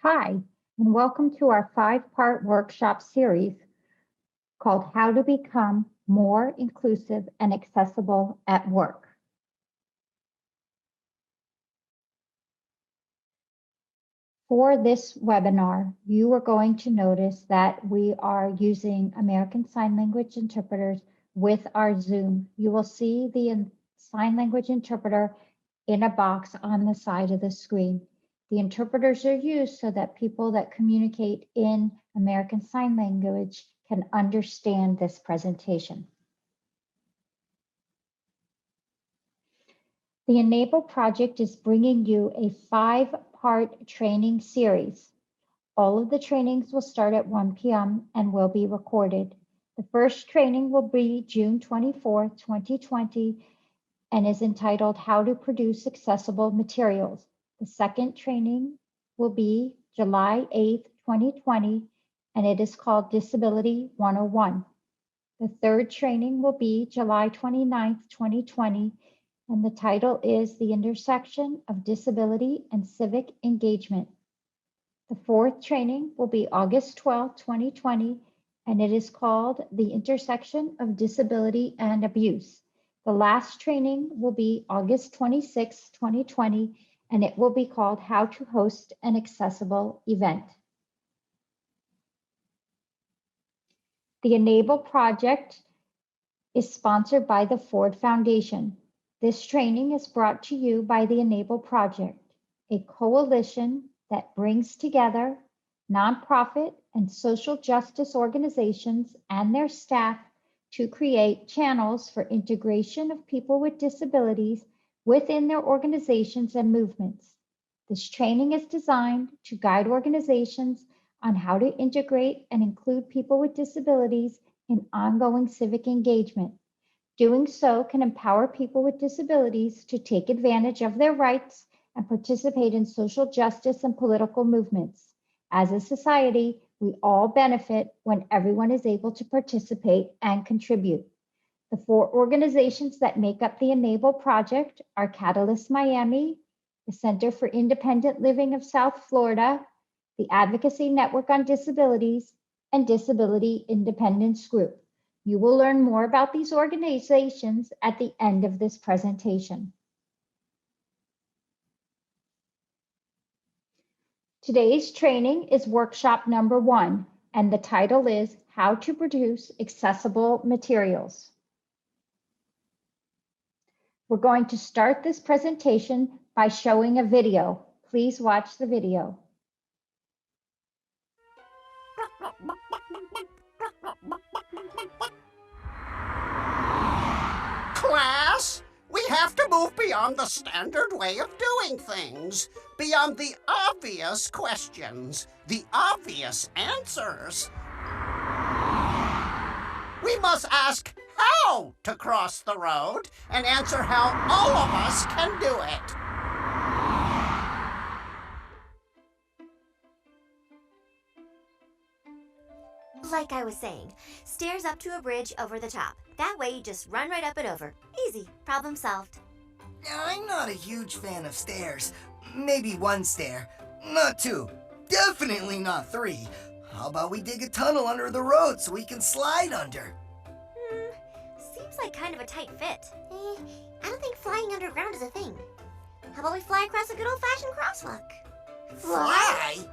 Hi, and welcome to our 5-part workshop series called How to Become More Inclusive and Accessible at Work. For this webinar, you are going to notice that we are using American Sign Language interpreters with our Zoom. You will see the sign language interpreter in a box on the side of the screen. The interpreters are used so that people that communicate in American Sign Language can understand this presentation. The Enable project is bringing you a 5-part training series. All of the trainings will start at 1 p.m. and will be recorded. The first training will be June 24, 2020, and is entitled How to Produce Accessible Materials. The second training will be July 8, 2020, and it is called Disability 101. The third training will be July 29, 2020, and the title is The Intersection of Disability and Civic Engagement. The fourth training will be August 12, 2020, and it is called The Intersection of Disability and Abuse. The last training will be August 26, 2020, and it will be called How to Host an Accessible Event. The Enable project is sponsored by the Ford Foundation. This training is brought to you by the Enable project, a coalition that brings together nonprofit and social justice organizations and their staff to create channels for integration of people with disabilities within their organizations and movements. This training is designed to guide organizations on how to integrate and include people with disabilities in ongoing civic engagement. Doing so can empower people with disabilities to take advantage of their rights and participate in social justice and political movements. As a society, we all benefit when everyone is able to participate and contribute. The 4 organizations that make up the Enable project are Catalyst Miami, the Center for Independent Living of South Florida, the Advocacy Network on Disabilities, and Disability Independence Group. You will learn more about these organizations at the end of this presentation. Today's training is workshop number 1, and the title is How to Produce Accessible Materials. We're going to start this presentation by showing a video. Please watch the video. Class, we have to move beyond the standard way of doing things, beyond the obvious questions, the obvious answers. We must ask how to cross the road and answer how all of us can do it. Like I was saying, stairs up to a bridge over the top. That way you just run right up and over. Easy, problem solved. I'm not a huge fan of stairs. Maybe 1 stair, not 2. Definitely not 3. How about we dig a tunnel under the road so we can slide under? Seems like kind of a tight fit. I don't think flying underground is a thing. How about we fly across a good old-fashioned crosswalk? Fly?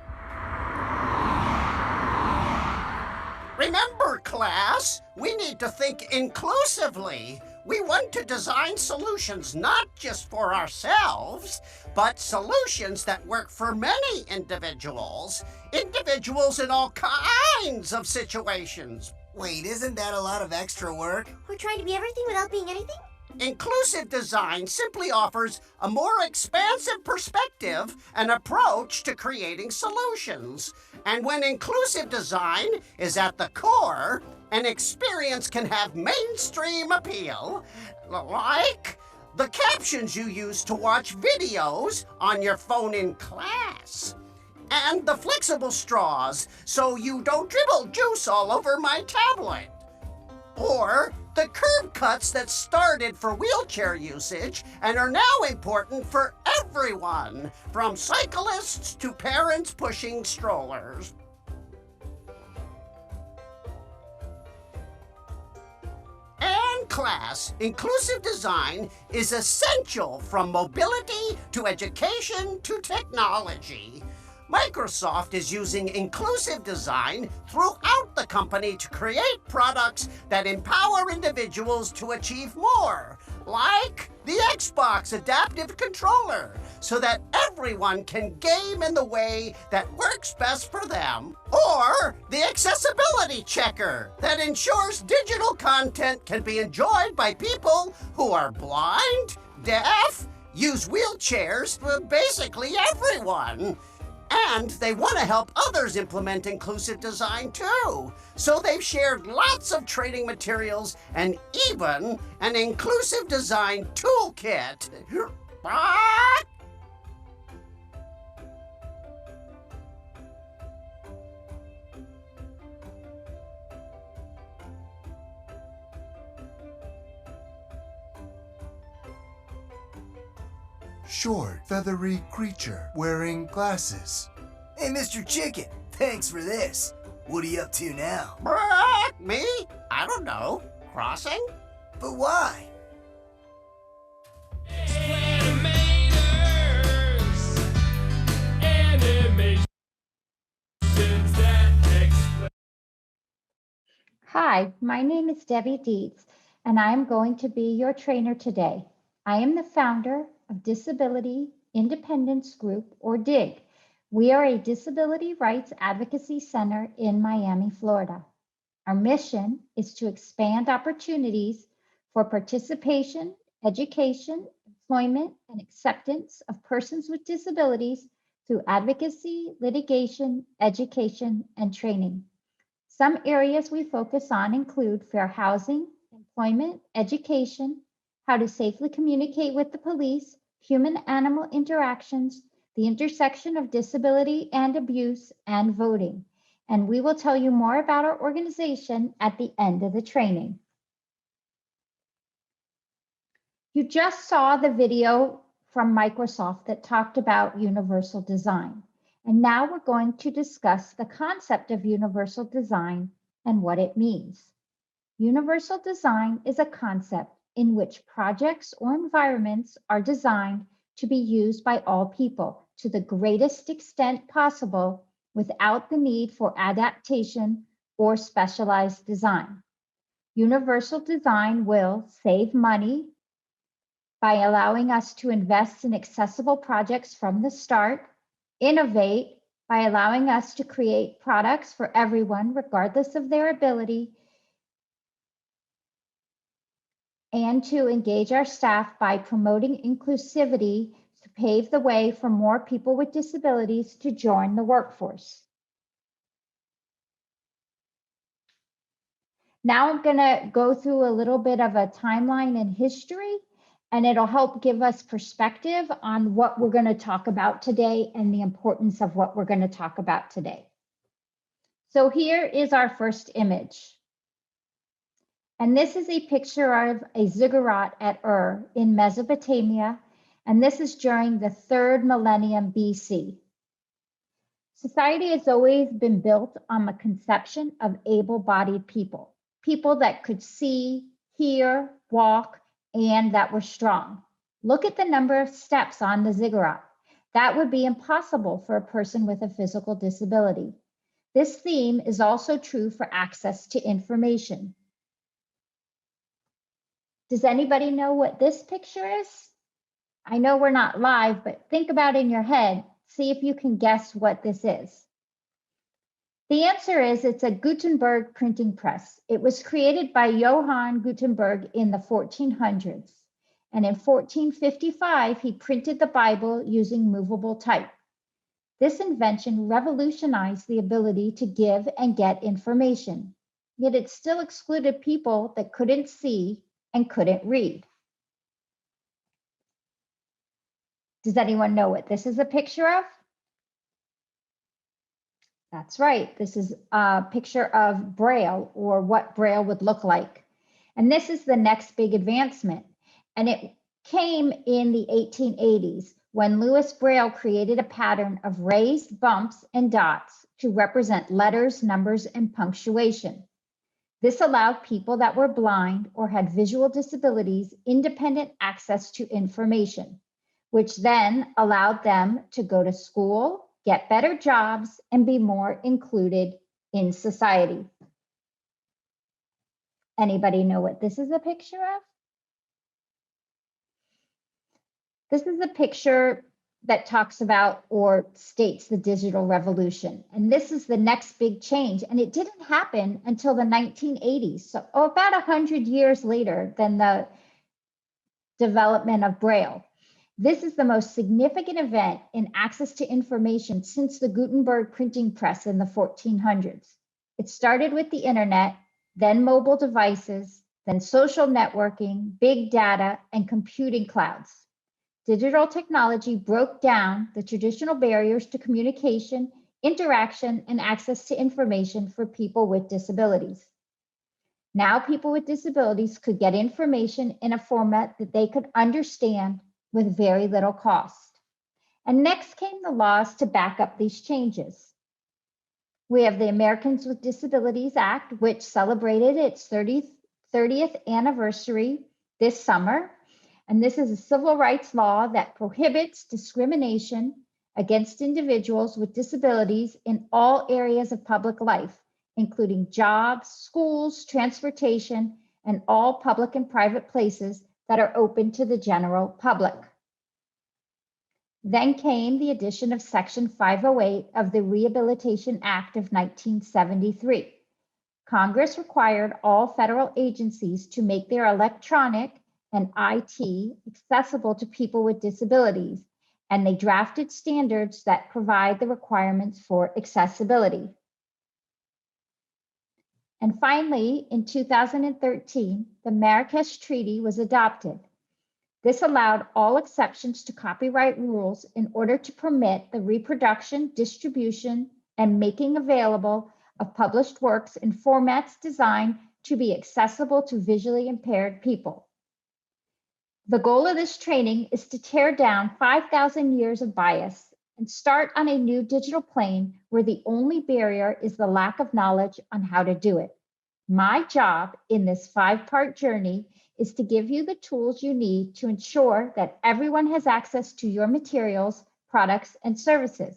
Remember, class, we need to think inclusively. We want to design solutions not just for ourselves, but solutions that work for many individuals. Individuals in all kinds of situations. Wait, isn't that a lot of extra work? We're trying to be everything without being anything? Inclusive design simply offers a more expansive perspective and approach to creating solutions. And when inclusive design is at the core, an experience can have mainstream appeal, like the captions you use to watch videos on your phone in class, and the flexible straws so you don't dribble juice all over my tablet, or the curb cuts that started for wheelchair usage and are now important for everyone, from cyclists to parents pushing strollers. And class, inclusive design is essential from mobility to education to technology. Microsoft is using inclusive design throughout the company to create products that empower individuals to achieve more, like the Xbox Adaptive Controller, so that everyone can game in the way that works best for them, or the Accessibility Checker that ensures digital content can be enjoyed by people who are blind, deaf, use wheelchairs, basically everyone. And they want to help others implement inclusive design too. So they've shared lots of training materials and even an inclusive design toolkit. Short, feathery creature wearing glasses. Hey, Mr. Chicken, thanks for this. What are you up to now? Me? I don't know. Crossing? But why? Hi, my name is Debbie Dietz, and I am going to be your trainer today. I am the founder of Disability Independence Group, or DIG. We are a disability rights advocacy center in Miami, Florida. Our mission is to expand opportunities for participation, education, employment, and acceptance of persons with disabilities through advocacy, litigation, education, and training. Some areas we focus on include fair housing, employment, education, how to safely communicate with the police, human-animal interactions, the intersection of disability and abuse, and voting. And we will tell you more about our organization at the end of the training. You just saw the video from Microsoft that talked about universal design. And now we're going to discuss the concept of universal design and what it means. Universal design is a concept in which projects or environments are designed to be used by all people to the greatest extent possible without the need for adaptation or specialized design. Universal design will save money by allowing us to invest in accessible projects from the start, innovate by allowing us to create products for everyone regardless of their ability, and to engage our staff by promoting inclusivity to pave the way for more people with disabilities to join the workforce. Now I'm going to go through a little bit of a timeline and history, and it'll help give us perspective on what we're going to talk about today and the importance of what we're going to talk about today. So here is our first image. And this is a picture of a ziggurat at Ur in Mesopotamia, and this is during the 3rd millennium BC. Society has always been built on the conception of able-bodied people, people that could see, hear, walk, and that were strong. Look at the number of steps on the ziggurat. That would be impossible for a person with a physical disability. This theme is also true for access to information. Does anybody know what this picture is? I know we're not live, but think about it in your head. See if you can guess what this is. The answer is it's a Gutenberg printing press. It was created by Johann Gutenberg in the 1400s. And in 1455, he printed the Bible using movable type. This invention revolutionized the ability to give and get information, yet it still excluded people that couldn't see and couldn't read. Does anyone know what this is a picture of? That's right. This is a picture of Braille, or what Braille would look like. And this is the next big advancement. And it came in the 1880s when Louis Braille created a pattern of raised bumps and dots to represent letters, numbers, and punctuation. This allowed people that were blind or had visual disabilities independent access to information, which then allowed them to go to school, get better jobs, and be more included in society. Anybody know what this is a picture of? This is a picture that talks about or states the digital revolution. And this is the next big change. And it didn't happen until the 1980s. So about 100 years later than the development of Braille. This is the most significant event in access to information since the Gutenberg printing press in the 1400s. It started with the internet, then mobile devices, then social networking, big data, and computing clouds. Digital technology broke down the traditional barriers to communication, interaction, and access to information for people with disabilities. Now people with disabilities could get information in a format that they could understand with very little cost. And next came the laws to back up these changes. We have the Americans with Disabilities Act, which celebrated its 30th anniversary this summer. And this is a civil rights law that prohibits discrimination against individuals with disabilities in all areas of public life, including jobs, schools, transportation, and all public and private places that are open to the general public. Then came the addition of Section 508 of the Rehabilitation Act of 1973. Congress required all federal agencies to make their electronic and IT accessible to people with disabilities, and they drafted standards that provide the requirements for accessibility. And finally, in 2013, the Marrakesh Treaty was adopted. This allowed all exceptions to copyright rules in order to permit the reproduction, distribution, and making available of published works in formats designed to be accessible to visually impaired people. The goal of this training is to tear down 5,000 years of bias and start on a new digital plane where the only barrier is the lack of knowledge on how to do it. My job in this 5-part journey is to give you the tools you need to ensure that everyone has access to your materials, products, and services.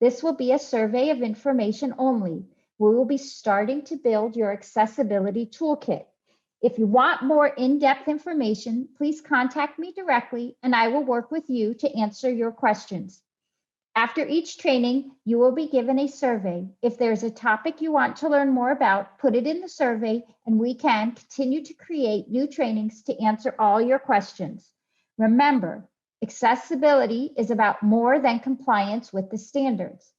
This will be a survey of information only. We will be starting to build your accessibility toolkit. If you want more in-depth information, please contact me directly and I will work with you to answer your questions. After each training, you will be given a survey. If there's a topic you want to learn more about, put it in the survey and we can continue to create new trainings to answer all your questions. Remember, accessibility is about more than compliance with the standards.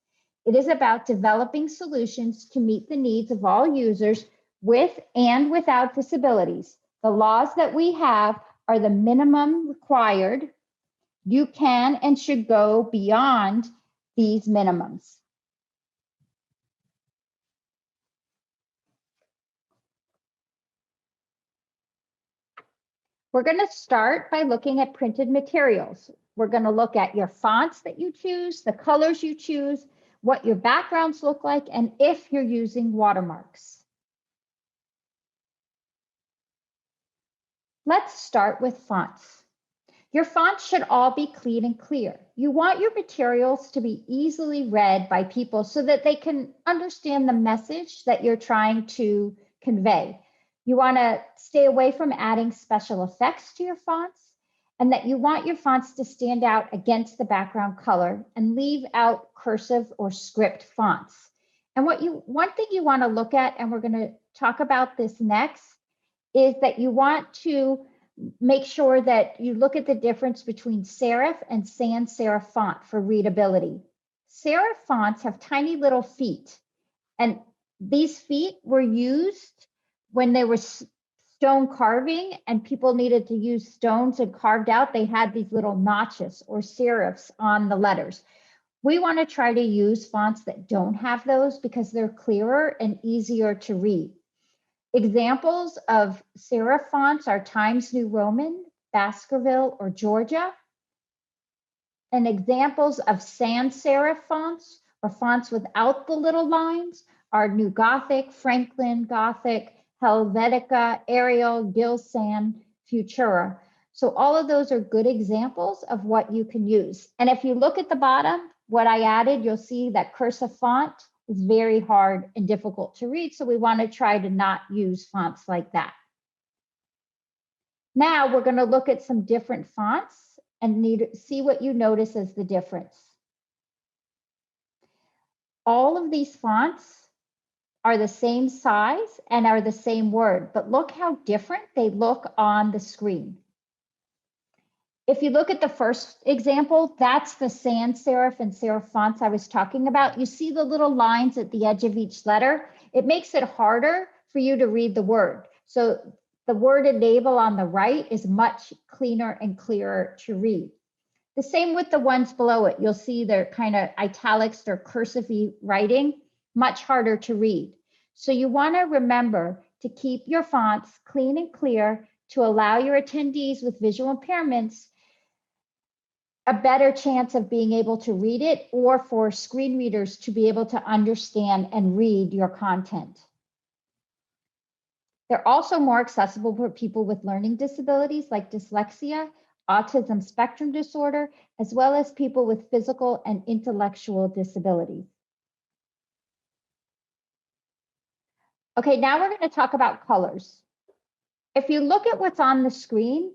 It is about developing solutions to meet the needs of all users with and without disabilities. The laws that we have are the minimum required. You can and should go beyond these minimums. We're going to start by looking at printed materials. We're going to look at your fonts that you choose, the colors you choose, what your backgrounds look like, and if you're using watermarks. Let's start with fonts. Your fonts should all be clean and clear. You want your materials to be easily read by people so that they can understand the message that you're trying to convey. You want to stay away from adding special effects to your fonts, and that you want your fonts to stand out against the background color and leave out cursive or script fonts. And one thing you want to look at, and we're going to talk about this next, is that you want to make sure that you look at the difference between serif and sans serif font for readability. Serif fonts have tiny little feet, and these feet were used when they were stone carving and people needed to use stones and carved out. They had these little notches or serifs on the letters. We want to try to use fonts that don't have those because they're clearer and easier to read. Examples of serif fonts are Times New Roman, Baskerville, or Georgia. And examples of sans serif fonts, or fonts without the little lines, are New Gothic, Franklin Gothic, Helvetica, Arial, Gil Sans, Futura. So all of those are good examples of what you can use. And if you look at the bottom, what I added, you'll see that cursive font is very hard and difficult to read. So we want to try to not use fonts like that. Now we're going to look at some different fonts and see what you notice as the difference. All of these fonts are the same size and are the same word, but look how different they look on the screen. If you look at the first example, that's the sans serif and serif fonts I was talking about. You see the little lines at the edge of each letter. It makes it harder for you to read the word. So the word enable on the right is much cleaner and clearer to read. The same with the ones below it. You'll see they're kind of italics or cursive writing, much harder to read. So you want to remember to keep your fonts clean and clear to allow your attendees with visual impairments a better chance of being able to read it, or for screen readers to be able to understand and read your content. They're also more accessible for people with learning disabilities like dyslexia, autism spectrum disorder, as well as people with physical and intellectual disabilities. Okay, now we're going to talk about colors. If you look at what's on the screen,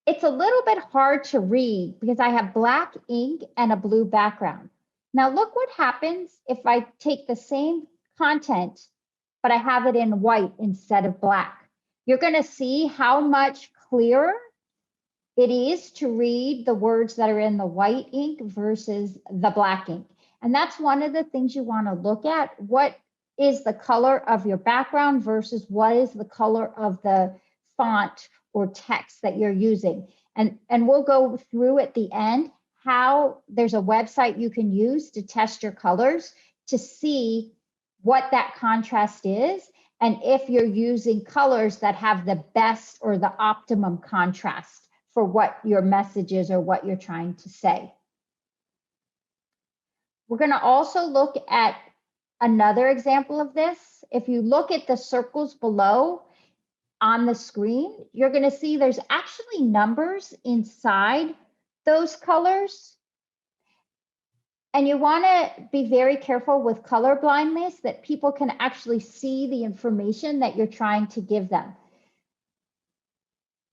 it's a little bit hard to read because I have black ink and a blue background. Now look what happens if I take the same content, but I have it in white instead of black. You're going to see how much clearer it is to read the words that are in the white ink versus the black ink. And that's one of the things you want to look at. What is the color of your background versus what is the color of the font or text that you're using. And we'll go through at the end how there's a website you can use to test your colors to see what that contrast is and if you're using colors that have the best or the optimum contrast for what your message is or what you're trying to say. We're going to also look at another example of this. If you look at the circles below on the screen, you're going to see there's actually numbers inside those colors. And you want to be very careful with color blindness that people can actually see the information that you're trying to give them.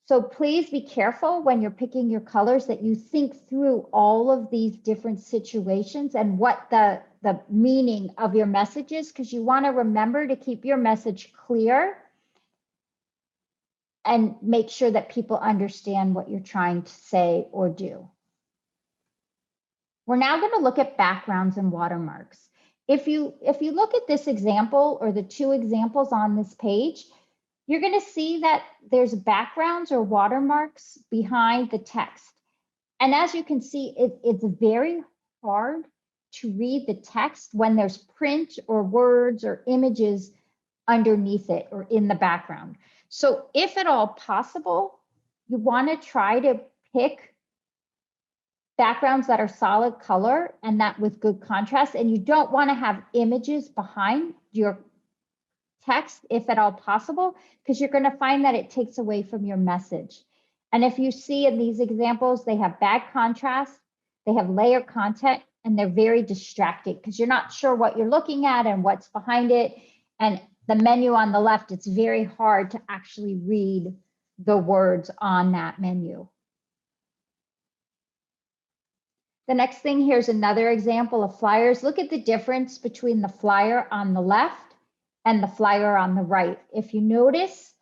So please be careful when you're picking your colors that you think through all of these different situations and what the meaning of your message is, because you want to remember to keep your message clear and make sure that people understand what you're trying to say or do. We're now going to look at backgrounds and watermarks. If you look at this example or the two examples on this page, you're going to see that there's backgrounds or watermarks behind the text. And as you can see, it's very hard to read the text when there's print or words or images underneath it or in the background. So if at all possible, you want to try to pick backgrounds that are solid color and that with good contrast, and you don't want to have images behind your text if at all possible, because you're going to find that it takes away from your message. And if you see in these examples, they have bad contrast, they have layer content, and they're very distracting because you're not sure what you're looking at and what's behind it. And the menu on the left, it's very hard to actually read the words on that menu. The next thing, here's another example of flyers. Look at the difference between the flyer on the left and the flyer on the right. If you notice,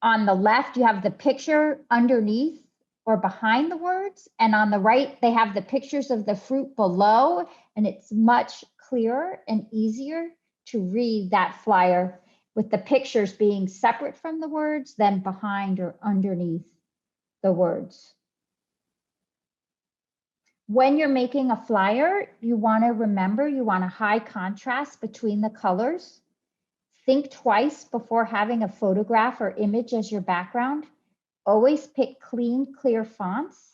on the left, you have the picture underneath or behind the words, and on the right, they have the pictures of the fruit below, and it's much clearer and easier to read that flyer with the pictures being separate from the words than behind or underneath the words. When you're making a flyer, you want to remember you want a high contrast between the colors. Think twice before having a photograph or image as your background. Always pick clean, clear fonts.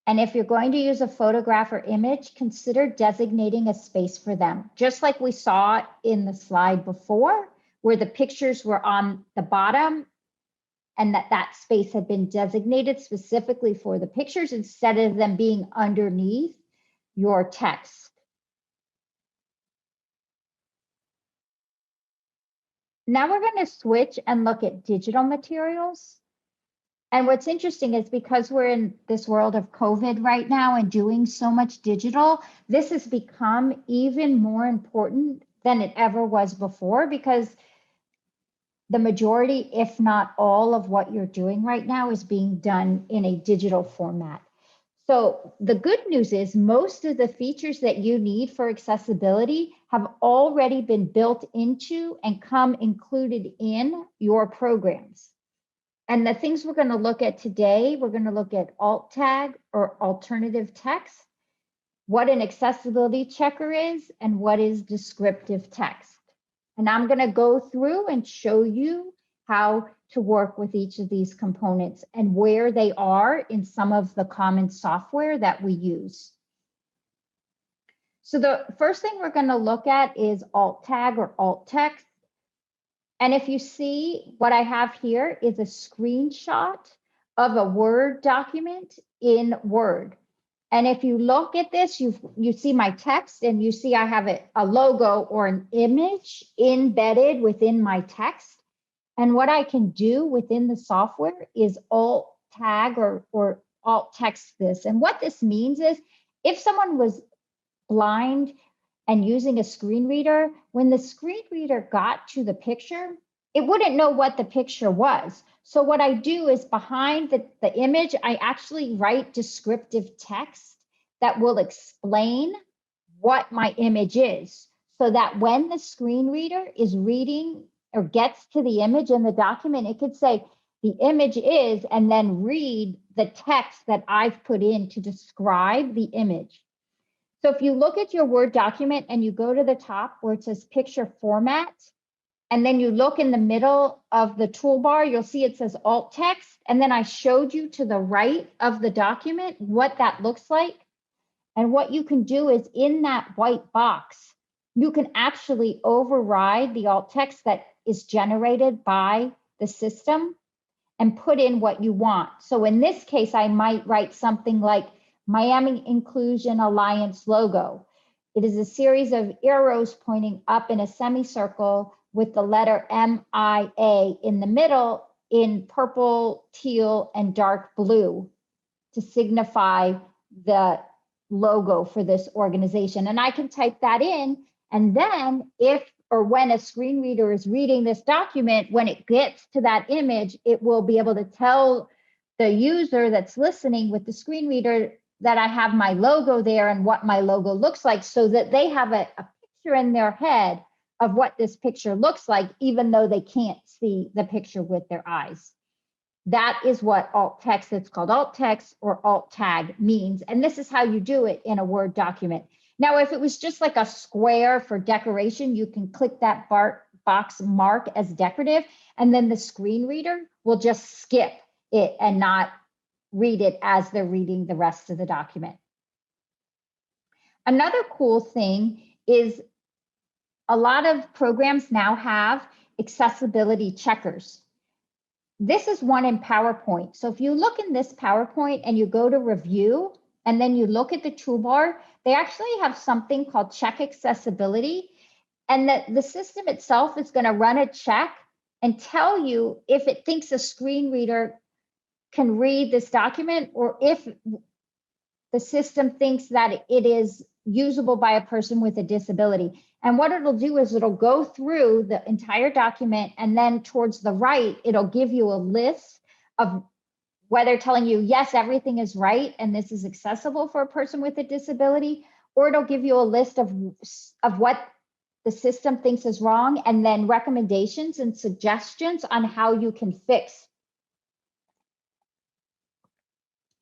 And if you're going to use a photograph or image, consider designating a space for them. Just like we saw in the slide before, where the pictures were on the bottom and that space had been designated specifically for the pictures instead of them being underneath your text. Now we're going to switch and look at digital materials. And what's interesting is because we're in this world of COVID right now and doing so much digital, this has become even more important than it ever was before, because the majority, if not all, of what you're doing right now is being done in a digital format. So the good news is most of the features that you need for accessibility have already been built into and come included in your programs. And the things we're going to look at today, we're going to look at alt tag or alternative text, what an accessibility checker is, and what is descriptive text. And I'm going to go through and show you how to work with each of these components and where they are in some of the common software that we use. So the first thing we're going to look at is alt tag or alt text. And if you see what I have here is a screenshot of a Word document in Word. And if you look at this, you see my text and you see I have a logo or an image embedded within my text. And what I can do within the software is alt tag or alt text this. And what this means is if someone was blind and using a screen reader, when the screen reader got to the picture, it wouldn't know what the picture was. So what I do is behind the image, I actually write descriptive text that will explain what my image is, so that when the screen reader is reading or gets to the image in the document, it could say the image is, and then read the text that I've put in to describe the image. So if you look at your Word document and you go to the top where it says picture format, and then you look in the middle of the toolbar, you'll see it says alt text. And then I showed you to the right of the document what that looks like. And what you can do is in that white box, you can actually override the alt text that is generated by the system and put in what you want. So in this case, I might write something like Miami Inclusion Alliance logo. It is a series of arrows pointing up in a semicircle with the letter MIA in the middle in purple, teal, and dark blue to signify the logo for this organization. And I can type that in, and then if or when a screen reader is reading this document, when it gets to that image, it will be able to tell the user that's listening with the screen reader that I have my logo there and what my logo looks like, so that they have a picture in their head of what this picture looks like, even though they can't see the picture with their eyes. That is what alt text, it's called alt text or alt tag, means. And this is how you do it in a Word document. Now, if it was just like a square for decoration, you can click that box mark as decorative, and then the screen reader will just skip it and not read it as they're reading the rest of the document. Another cool thing is a lot of programs now have accessibility checkers. This is one in PowerPoint. So if you look in this PowerPoint and you go to review, and then you look at the toolbar, they actually have something called check accessibility. And the system itself is going to run a check and tell you if it thinks a screen reader can read this document, or if the system thinks that it is usable by a person with a disability. And what it'll do is it'll go through the entire document, and then towards the right, it'll give you a list of whether telling you, yes, everything is right and this is accessible for a person with a disability, or it'll give you a list of what the system thinks is wrong, and then recommendations and suggestions on how you can fix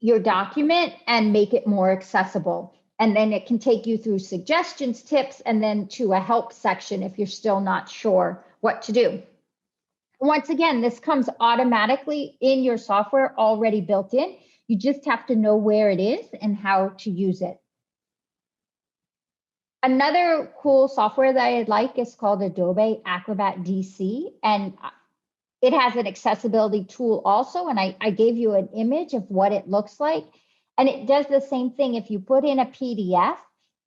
your document and make it more accessible. And then it can take you through suggestions, tips, and then to a help section if you're still not sure what to do. Once again, this comes automatically in your software already built in. You just have to know where it is and how to use it. Another cool software that I like is called Adobe Acrobat DC, and it has an accessibility tool also, and I gave you an image of what it looks like. And it does the same thing. If you put in a PDF,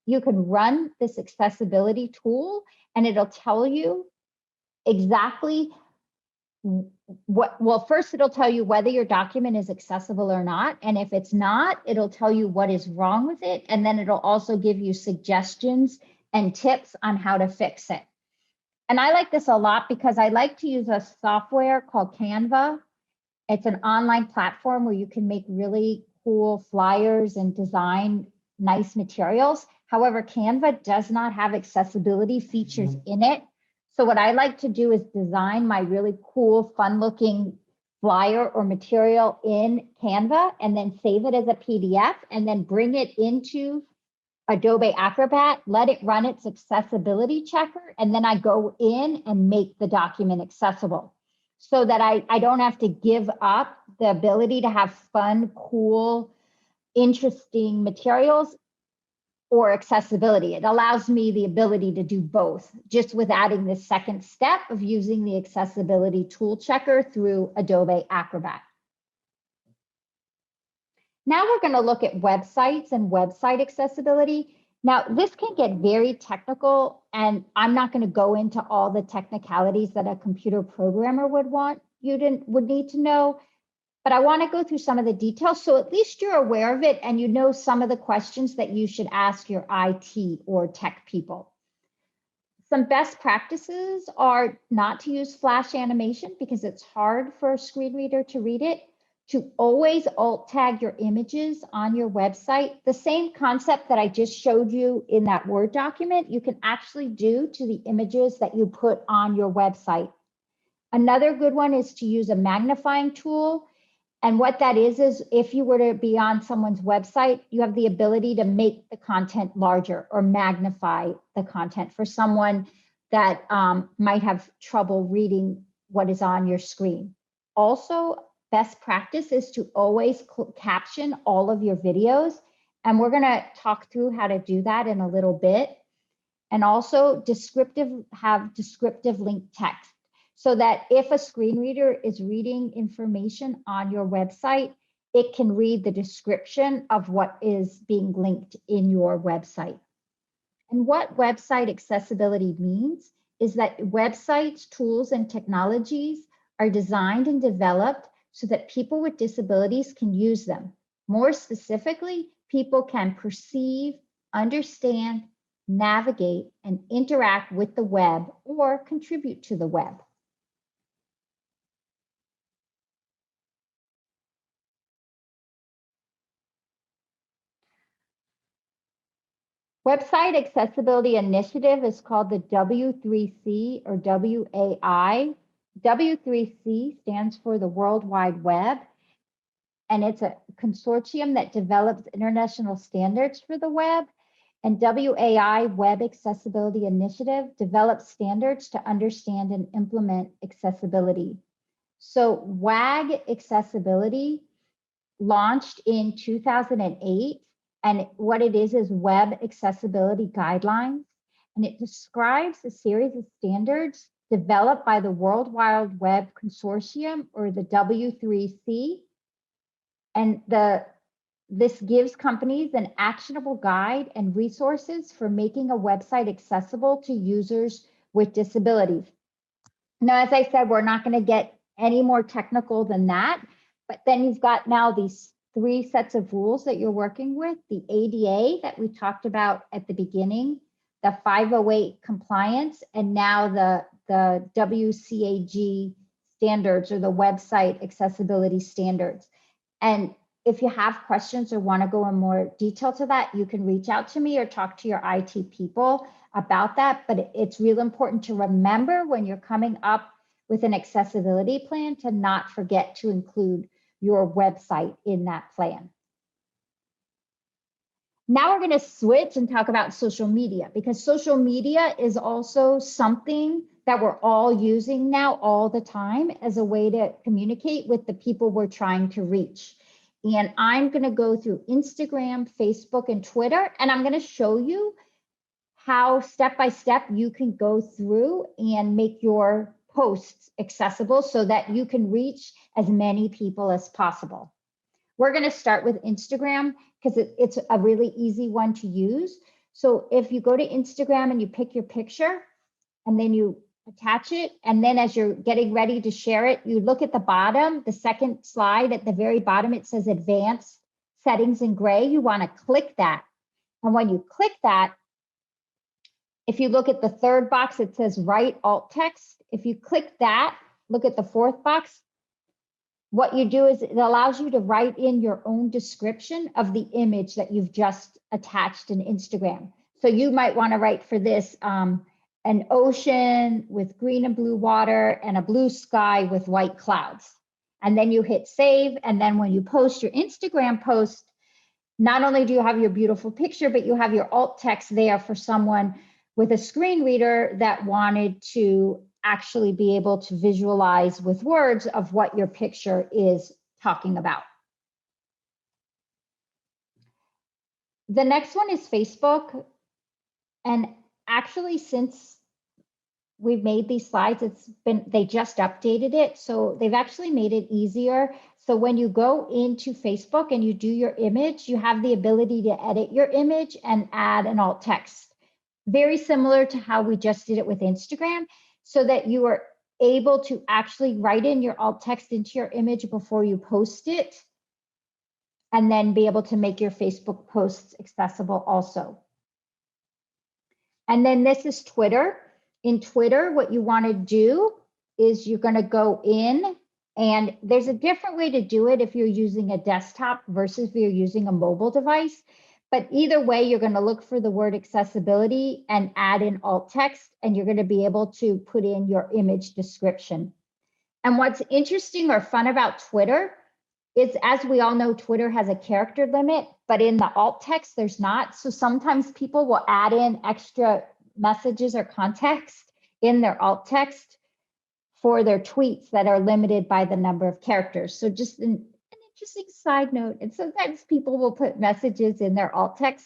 you can run this accessibility tool, and it'll tell you exactly what, well, first it'll tell you whether your document is accessible or not. And if it's not, it'll tell you what is wrong with it. And then it'll also give you suggestions and tips on how to fix it. And I like this a lot because I like to use a software called Canva. It's an online platform where you can make really cool flyers and design nice materials. However, Canva does not have accessibility features in it. So what I like to do is design my really cool, fun-looking flyer or material in Canva and then save it as a PDF and then bring it into Adobe Acrobat, let it run its accessibility checker, and then I go in and make the document accessible so that I don't have to give up the ability to have fun, cool, interesting materials or accessibility. It allows me the ability to do both, just with adding the second step of using the accessibility tool checker through Adobe Acrobat. Now we're going to look at websites and website accessibility. Now, this can get very technical, and I'm not going to go into all the technicalities that a computer programmer would need to know, but I want to go through some of the details so at least you're aware of it and you know some of the questions that you should ask your IT or tech people. Some best practices are not to use flash animation because it's hard for a screen reader to read it, to always alt tag your images on your website. The same concept that I just showed you in that Word document, you can actually do to the images that you put on your website. Another good one is to use a magnifying tool. And what that is if you were to be on someone's website, you have the ability to make the content larger or magnify the content for someone that might have trouble reading what is on your screen. Also, best practice is to always caption all of your videos. And we're going to talk through how to do that in a little bit. And also have descriptive link text, so that if a screen reader is reading information on your website, it can read the description of what is being linked in your website. And what website accessibility means is that websites, tools, and technologies are designed and developed so that people with disabilities can use them. More specifically, people can perceive, understand, navigate, and interact with the web or contribute to the web. Website Accessibility Initiative is called the W3C or WAI. W3C stands for the World Wide Web, and it's a consortium that develops international standards for the web. And WAI, Web Accessibility Initiative, develops standards to understand and implement accessibility. So WAG Accessibility launched in 2008. And what it is Web Accessibility Guidelines. And it describes a series of standards developed by the World Wide Web Consortium, or the W3C. And this gives companies an actionable guide and resources for making a website accessible to users with disabilities. Now, as I said, we're not going to get any more technical than that, but then you've got now these 3 sets of rules that you're working with: the ADA that we talked about at the beginning, the 508 compliance, and now the WCAG standards, or the website accessibility standards. And if you have questions or want to go in more detail to that, you can reach out to me or talk to your IT people about that. But it's really important to remember when you're coming up with an accessibility plan to not forget to include your website in that plan. Now we're going to switch and talk about social media, because social media is also something that we're all using now all the time as a way to communicate with the people we're trying to reach. And I'm going to go through Instagram, Facebook, and Twitter, and I'm going to show you how step by step you can go through and make your posts accessible so that you can reach as many people as possible. We're going to start with Instagram because it's a really easy one to use. So if you go to Instagram and you pick your picture and then you attach it, and then as you're getting ready to share it, you look at the bottom, the second slide at the very bottom, it says advanced settings in gray. You want to click that. And when you click that, if you look at the third box, it says write alt text. If you click that, look at the fourth box. What you do is it allows you to write in your own description of the image that you've just attached in Instagram. So you might want to write for this an ocean with green and blue water and a blue sky with white clouds. And then you hit save. And then when you post your Instagram post, not only do you have your beautiful picture, but you have your alt text there for someone with a screen reader that wanted to actually be able to visualize with words of what your picture is talking about. The next one is Facebook. And actually, since we've made these slides, they just updated it. So they've actually made it easier. So when you go into Facebook and you do your image, you have the ability to edit your image and add an alt text. Very similar to how we just did it with Instagram, so that you are able to actually write in your alt text into your image before you post it, and then be able to make your Facebook posts accessible also. And then this is Twitter. In Twitter, what you want to do is you're going to go in, and there's a different way to do it if you're using a desktop versus if you're using a mobile device. But either way, you're going to look for the word accessibility and add in alt text, and you're going to be able to put in your image description. And what's interesting or fun about Twitter is, as we all know, Twitter has a character limit, but in the alt text, there's not. So sometimes people will add in extra messages or context in their alt text for their tweets that are limited by the number of characters. So just an interesting side note, and sometimes people will put messages in their alt text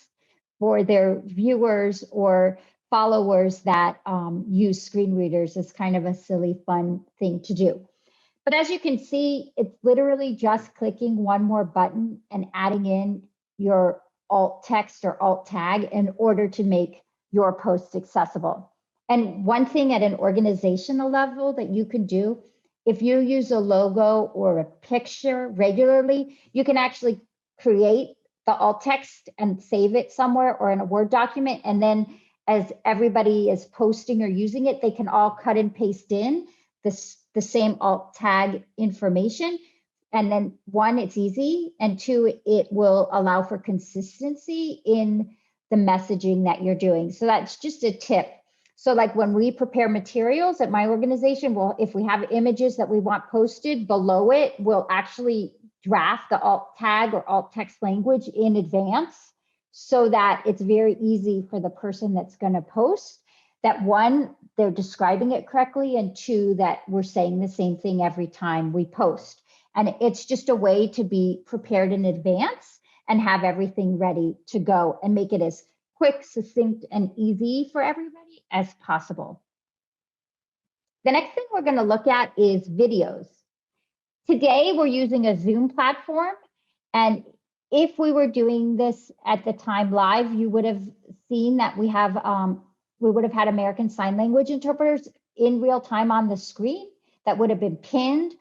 for their viewers or followers that use screen readers. As kind of a silly, fun thing to do. But as you can see, it's literally just clicking one more button and adding in your alt text or alt tag in order to make your posts accessible. And one thing at an organizational level that you can do, if you use a logo or a picture regularly, you can actually create the alt text and save it somewhere or in a Word document. And then as everybody is posting or using it, they can all cut and paste in the same alt tag information. And then one, it's easy. And two, it will allow for consistency in the messaging that you're doing. So that's just a tip. So like when we prepare materials at my organization, well, if we have images that we want posted, below it, we'll actually draft the alt tag or alt text language in advance so that it's very easy for the person that's going to post. That one, they're describing it correctly, and two, that we're saying the same thing every time we post. And it's just a way to be prepared in advance and have everything ready to go and make it as quick, succinct, and easy for everybody as possible. The next thing we're going to look at is videos. Today, we're using a Zoom platform. And if we were doing this at the time live, you would have seen that we would have had American Sign Language interpreters in real time on the screen that would have been pinned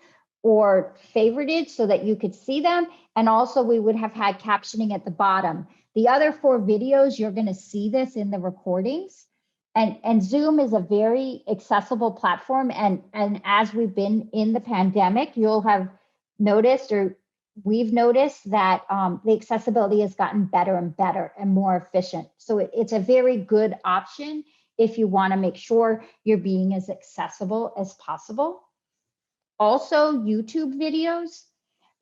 or favorited so that you could see them. And also we would have had captioning at the bottom. The other 4 videos, you're going to see this in the recordings. And Zoom is a very accessible platform. And as we've been in the pandemic, you'll have noticed, or we've noticed, that the accessibility has gotten better and better and more efficient. So it's a very good option if you want to make sure you're being as accessible as possible. Also, YouTube videos.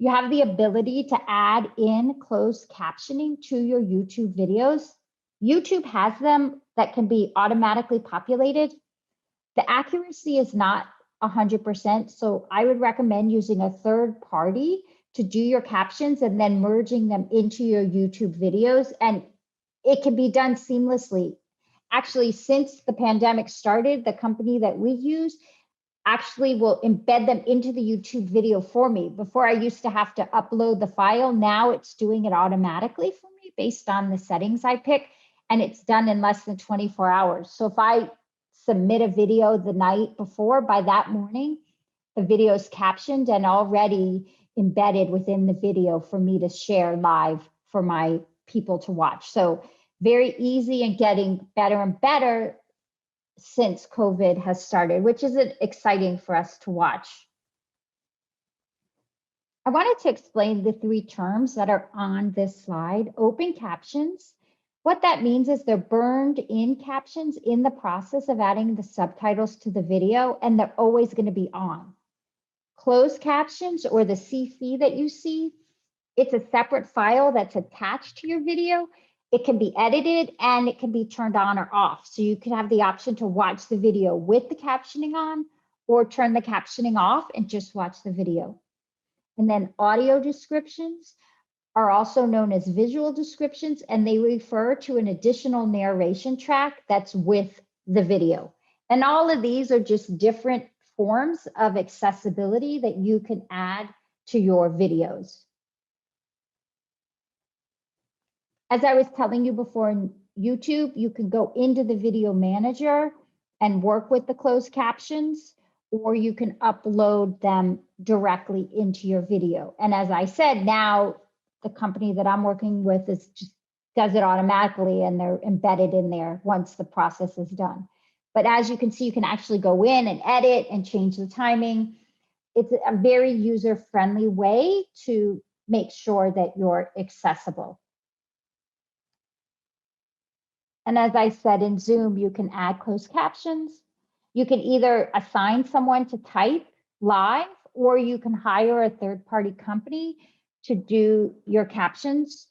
you have the ability to add in closed captioning to your YouTube videos. YouTube has them that can be automatically populated. The accuracy is not 100%, so I would recommend using a third party to do your captions and then merging them into your YouTube videos, and it can be done seamlessly. Actually, since the pandemic started, the company that we use actually will embed them into the YouTube video for me. Before I used to have to upload the file. Now it's doing it automatically for me based on the settings I pick, and it's done in less than 24 hours. So if I submit a video the night before, by that morning, the video is captioned and already embedded within the video for me to share live for my people to watch. So very easy and getting better and better since COVID has started, which is exciting for us to watch. I wanted to explain the three terms that are on this slide. Open captions. What that means is they're burned in captions in the process of adding the subtitles to the video, and they're always going to be on. Closed captions, or the CC that you see, it's a separate file that's attached to your video. It can be edited and it can be turned on or off. So you can have the option to watch the video with the captioning on or turn the captioning off and just watch the video. And then audio descriptions are also known as visual descriptions, and they refer to an additional narration track that's with the video. And all of these are just different forms of accessibility that you can add to your videos. As I was telling you before, in YouTube, you can go into the video manager and work with the closed captions, or you can upload them directly into your video. And as I said, now the company that I'm working with does it automatically, and they're embedded in there once the process is done. But as you can see, you can actually go in and edit and change the timing. It's a very user-friendly way to make sure that you're accessible. And as I said, in Zoom, you can add closed captions. You can either assign someone to type live, or you can hire a third-party company to do your captions.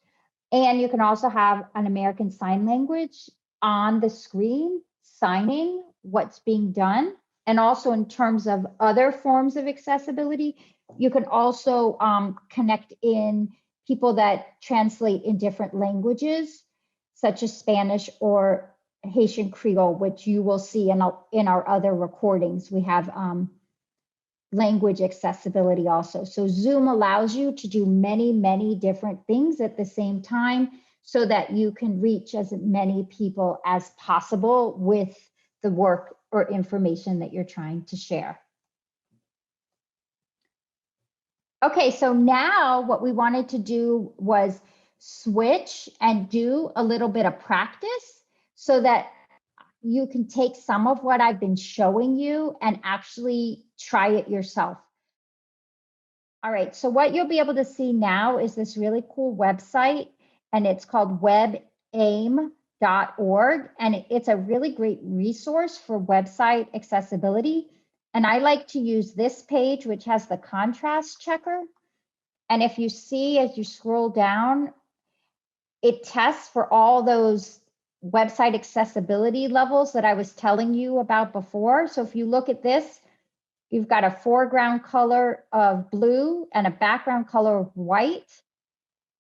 And you can also have an American Sign Language on the screen signing what's being done. And also in terms of other forms of accessibility, you can also connect in people that translate in different languages, such as Spanish or Haitian Creole, which you will see in our other recordings. We have language accessibility also. So Zoom allows you to do many, many different things at the same time so that you can reach as many people as possible with the work or information that you're trying to share. Okay, so now what we wanted to do was switch and do a little bit of practice so that you can take some of what I've been showing you and actually try it yourself. All right, so what you'll be able to see now is this really cool website, and it's called webaim.org, and it's a really great resource for website accessibility. And I like to use this page, which has the contrast checker. And if you see, as you scroll down, it tests for all those website accessibility levels that I was telling you about before. So if you look at this, you've got a foreground color of blue and a background color of white.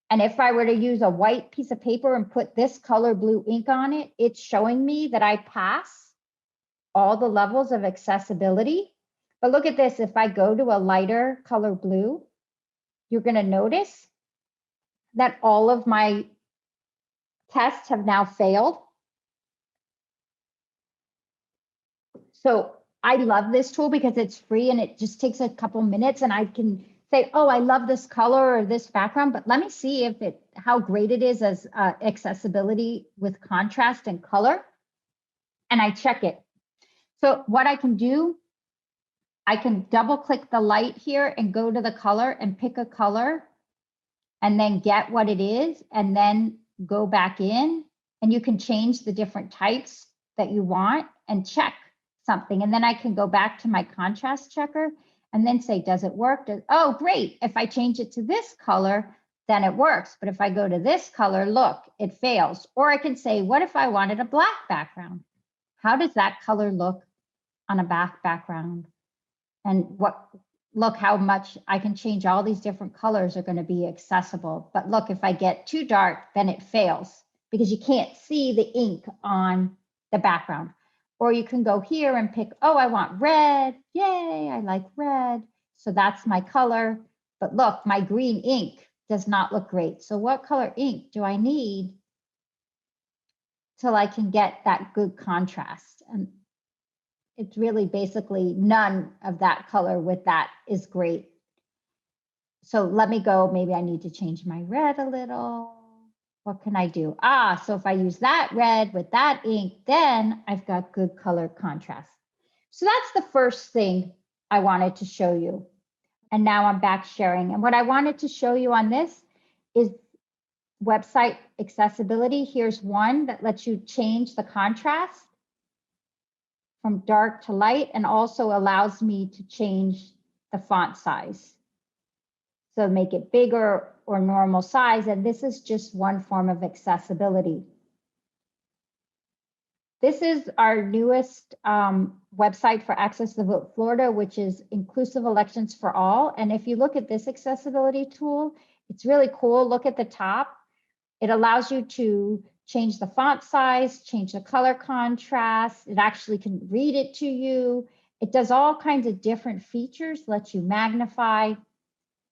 And if I were to use a white piece of paper and put this color blue ink on it, it's showing me that I pass all the levels of accessibility. But look at this, if I go to a lighter color blue, you're going to notice that all of my tests have now failed. So I love this tool because it's free and it just takes a couple minutes, and I can say, oh, I love this color or this background, but let me see how great it is as accessibility with contrast and color. And I check it. So what I can do, I can double click the light here and go to the color and pick a color and then get what it is and then go back in, and you can change the different types that you want and check something. And then I can go back to my contrast checker and then say, does it work? Oh, great. If I change it to this color, then it works. But if I go to this color, look, it fails. Or I can say, what if I wanted a black background? How does that color look on a black background? And look how much I can change. All these different colors are going to be accessible. But look, if I get too dark, then it fails because you can't see the ink on the background. Or you can go here and pick, oh, I want red. Yay, I like red. So that's my color. But look, my green ink does not look great. So what color ink do I need till I can get that good contrast? And it's really basically none of that color with that is great. So let me go. Maybe I need to change my red a little. What can I do? So if I use that red with that ink, then I've got good color contrast. So that's the first thing I wanted to show you. And now I'm back sharing. And what I wanted to show you on this is website accessibility. Here's one that lets you change the contrast from dark to light and also allows me to change the font size. So make it bigger or normal size. And this is just one form of accessibility. This is our newest website for Access the Vote Florida, which is Inclusive Elections for All. And if you look at this accessibility tool, it's really cool. Look at the top. It allows you to change the font size, change the color contrast. It actually can read it to you. It does all kinds of different features, lets you magnify.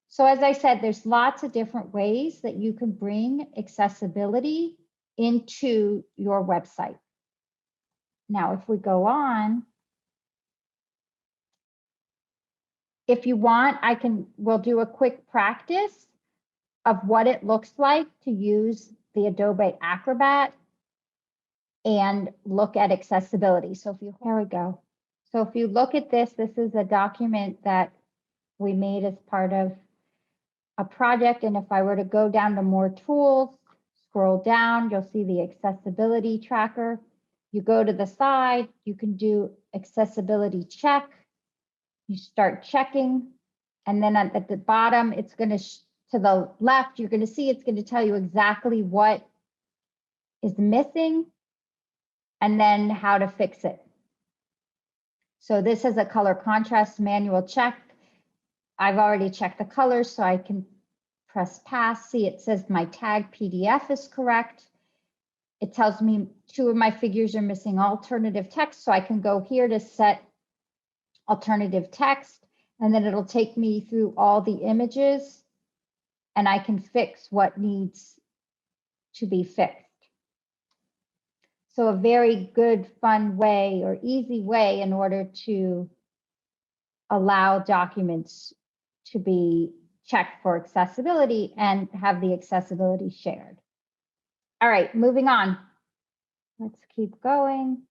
So as I said, there's lots of different ways that you can bring accessibility into your website. Now, if we go on, if you want, we'll do a quick practice of what it looks like to use the Adobe Acrobat and look at accessibility. So here we go. So if you look at this, this is a document that we made as part of a project. And if I were to go down to more tools, scroll down, you'll see the accessibility tracker. You go to the side, you can do accessibility check. You start checking. And then at the bottom, it's going to the left, you're going to see it's going to tell you exactly what is missing and then how to fix it. So this is a color contrast manual check. I've already checked the colors, so I can press pass. See, it says my tag PDF is correct. It tells me 2 of my figures are missing alternative text, so I can go here to set alternative text, and then it'll take me through all the images and I can fix what needs to be fixed. So a very good, fun way or easy way in order to allow documents to be checked for accessibility and have the accessibility shared. All right, moving on. Let's keep going.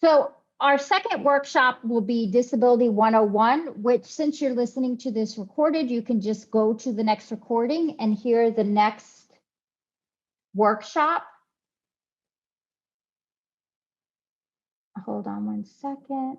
So our second workshop will be Disability 101, which since you're listening to this recorded, you can just go to the next recording and hear the next workshop. Hold on one second.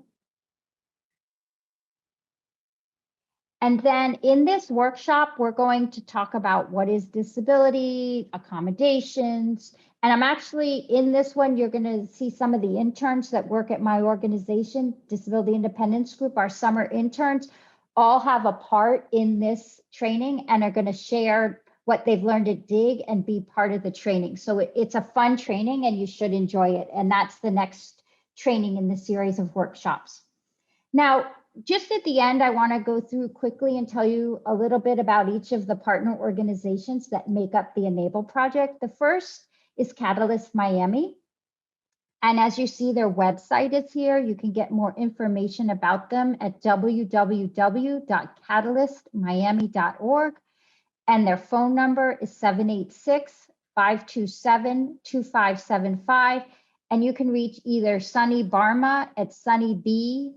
And then in this workshop, we're going to talk about what is disability, accommodations, and I'm actually in this one, you're going to see some of the interns that work at my organization, Disability Independence Group, our summer interns, all have a part in this training and are going to share what they've learned at DIG and be part of the training. So it's a fun training and you should enjoy it. And that's the next training in the series of workshops. Now, just at the end, I want to go through quickly and tell you a little bit about each of the partner organizations that make up the Enable project. The first is Catalyst Miami. And as you see, their website is here. You can get more information about them at www.catalystmiami.org. And their phone number is 786-527-2575. And you can reach either Sunny Barma at SunnyB,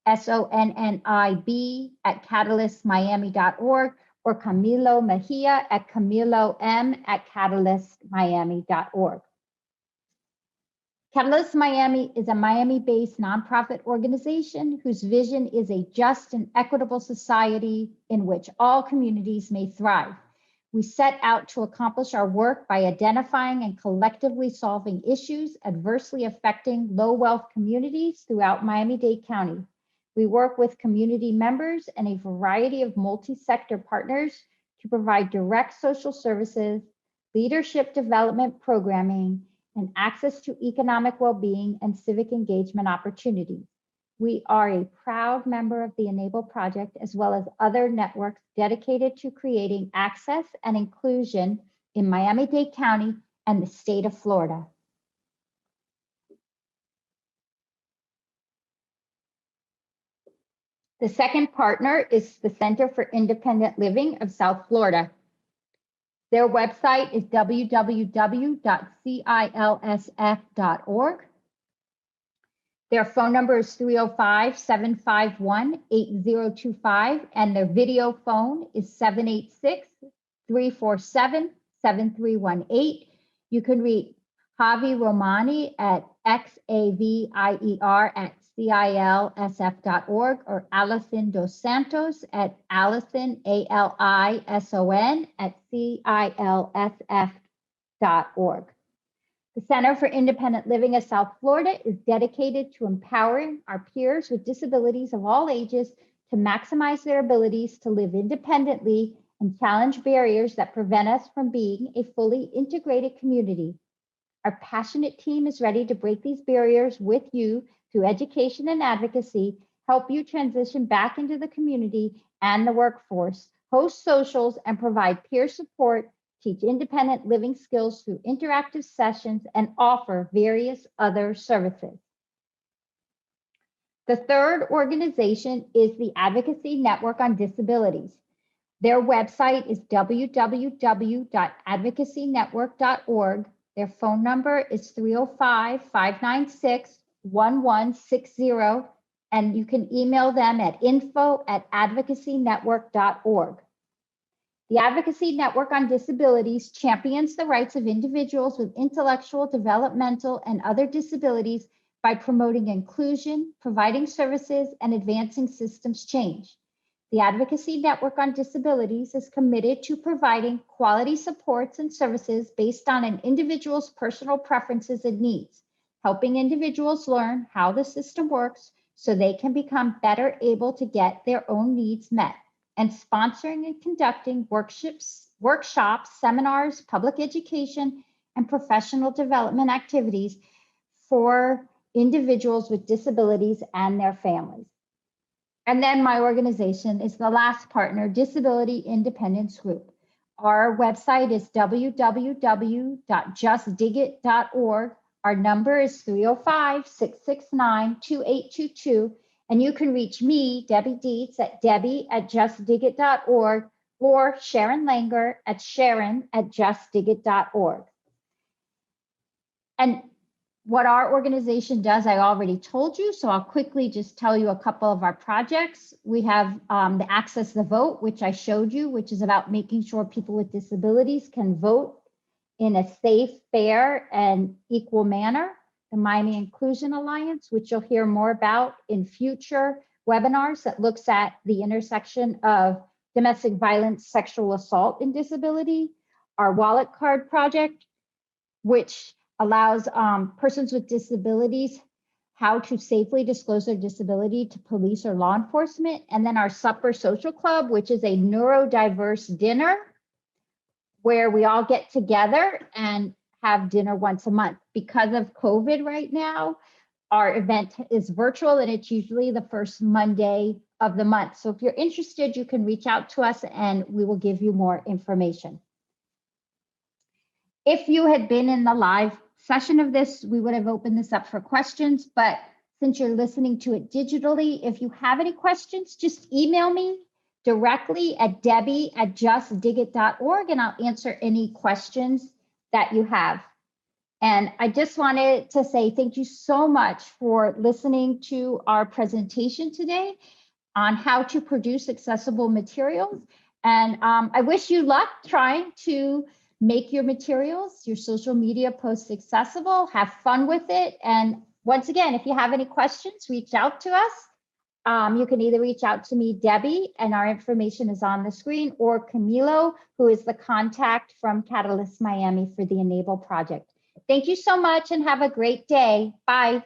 SONNIB at catalystmiami.org, or Camilo Mejia at CamiloM at catalystmiami.org. Catalyst Miami is a Miami-based nonprofit organization whose vision is a just and equitable society in which all communities may thrive. We set out to accomplish our work by identifying and collectively solving issues adversely affecting low-wealth communities throughout Miami-Dade County. We work with community members and a variety of multi-sector partners to provide direct social services, leadership development programming, and access to economic well-being and civic engagement opportunities. We are a proud member of the Enable Project, as well as other networks dedicated to creating access and inclusion in Miami-Dade County and the state of Florida. The second partner is the Center for Independent Living of South Florida. Their website is www.cilsf.org. Their phone number is 305-751-8025, and their video phone is 786-347-7318. You can reach Javi Romani at xavier@cilsf.org or Alison Dos Santos at Alison, ALISON, at cilsf.org. The Center for Independent Living of South Florida is dedicated to empowering our peers with disabilities of all ages to maximize their abilities to live independently and challenge barriers that prevent us from being a fully integrated community. Our passionate team is ready to break these barriers with you through education and advocacy, help you transition back into the community and the workforce, host socials, and provide peer support, teach independent living skills through interactive sessions, and offer various other services. The third organization is the Advocacy Network on Disabilities. Their website is www.advocacynetwork.org. Their phone number is 305-596-1160, and you can email them at info@advocacynetwork.org. The Advocacy Network on Disabilities champions the rights of individuals with intellectual, developmental, and other disabilities by promoting inclusion, providing services, and advancing systems change. The Advocacy Network on Disabilities is committed to providing quality supports and services based on an individual's personal preferences and needs, helping individuals learn how the system works so they can become better able to get their own needs met, and sponsoring and conducting workshops, seminars, public education, and professional development activities for individuals with disabilities and their families. And then my organization is the last partner, Disability Independence Group. Our website is www.justdigit.org. Our number is 305-669-2822. And you can reach me, Debbie Dietz, at debbie@justdigit.org or Sharon Langer at sharon@justdigit.org. And what our organization does, I already told you, so I'll quickly just tell you a couple of our projects. We have the Access the Vote, which I showed you, which is about making sure people with disabilities can vote in a safe, fair, and equal manner. The Miami Inclusion Alliance, which you'll hear more about in future webinars, that looks at the intersection of domestic violence, sexual assault, and disability. Our Wallet Card project, which allows persons with disabilities how to safely disclose their disability to police or law enforcement. And then our Supper Social Club, which is a neurodiverse dinner where we all get together and have dinner once a month. Because of COVID right now, our event is virtual and it's usually the first Monday of the month. So if you're interested, you can reach out to us and we will give you more information. If you had been in the live session of this, we would have opened this up for questions, but since you're listening to it digitally, if you have any questions, just email me directly at debbie@justdigit.org and I'll answer any questions that you have. And I just wanted to say thank you so much for listening to our presentation today on how to produce accessible materials. And I wish you luck trying to Make your materials, your social media posts accessible, have fun with it. And once again, if you have any questions, reach out to us. You can either reach out to me, Debbie, and our information is on the screen, or Camilo, who is the contact from Catalyst Miami for the Enable project. Thank you so much and have a great day. Bye.